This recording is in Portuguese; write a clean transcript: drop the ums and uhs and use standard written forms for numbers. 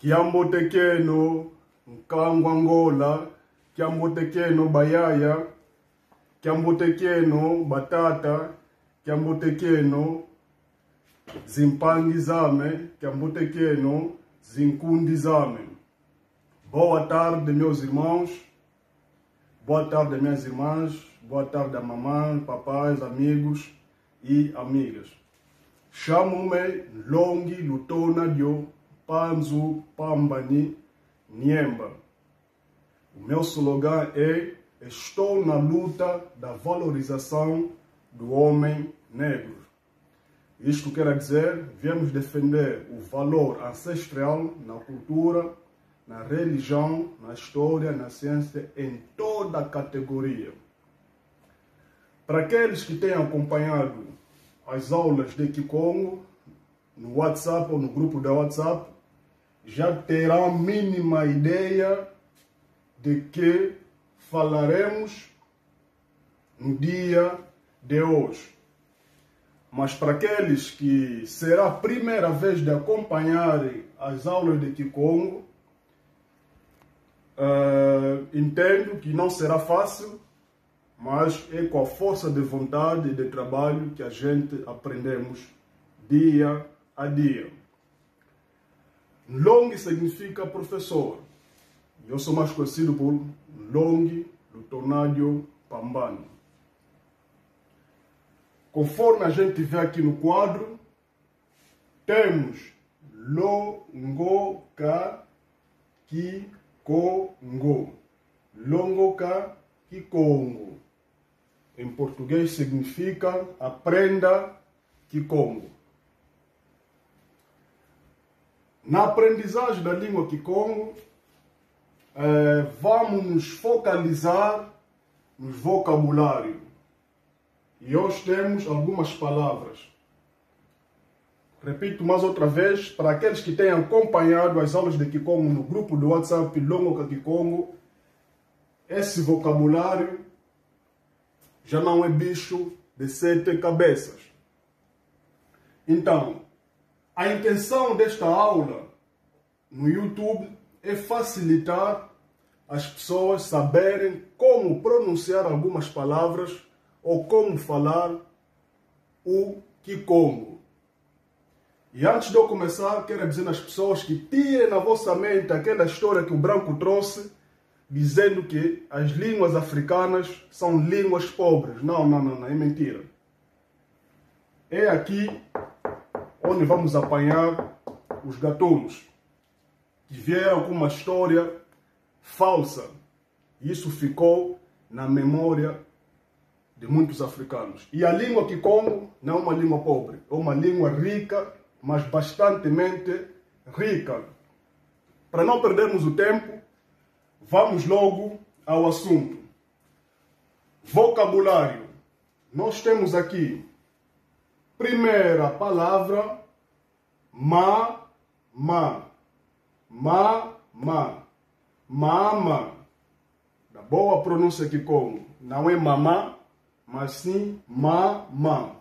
Kiambotekeno, Nkangwangola, Kiambotekeno Bayaya, Kiambotekeno Batata, Kiambotekeno Zimpangi Zame, Kiambotekeno Zinkundi Zame. Boa tarde, meus irmãos. Boa tarde, minhas irmãs. Boa tarde, a mamãe, papais, amigos e amigas. Chamo-me Longi Lutona Dio Panzu Pambani Niemba. O meu slogan é: estou na luta da valorização do homem negro. Isto quer dizer, viemos defender o valor ancestral na cultura, na religião, na história, na ciência, em toda a categoria. Para aqueles que têm acompanhado as aulas de Kikongo, no WhatsApp ou no grupo da WhatsApp, já terá a mínima ideia de que falaremos no dia de hoje. Mas para aqueles que será a primeira vez de acompanharem as aulas de Kikongo, Entendo que não será fácil, mas é com a força de vontade e de trabalho que a gente aprendemos dia a dia. Long significa professor. Eu sou mais conhecido por Long Lutonadio Pambano. Conforme a gente vê aqui no quadro, temos Longoka Kikongo. Longoka Kikongo. Em português significa aprenda Kikongo. Na aprendizagem da língua Kikongo, vamos nos focalizar no vocabulário. E hoje temos algumas palavras. Repito mais outra vez, para aqueles que têm acompanhado as aulas de Kikongo no grupo do WhatsApp Longoka Kikongo, esse vocabulário já não é bicho de 7 cabeças. Então, a intenção desta aula no YouTube é facilitar as pessoas saberem como pronunciar algumas palavras ou como falar o Kikongo. E antes de eu começar, quero dizer às pessoas que tirem na vossa mente aquela história que o branco trouxe, dizendo que as línguas africanas são línguas pobres. Não, é mentira. É aqui onde vamos apanhar os gatunos, que vieram com uma história falsa. Isso ficou na memória de muitos africanos. E a língua Kikongo não é uma língua pobre, é uma língua rica, mas bastantemente rica. Para não perdermos o tempo, vamos logo ao assunto. Vocabulário. Nós temos aqui, primeira palavra, mama. Da boa pronúncia Kikongo. Não é mamá, mas sim mama.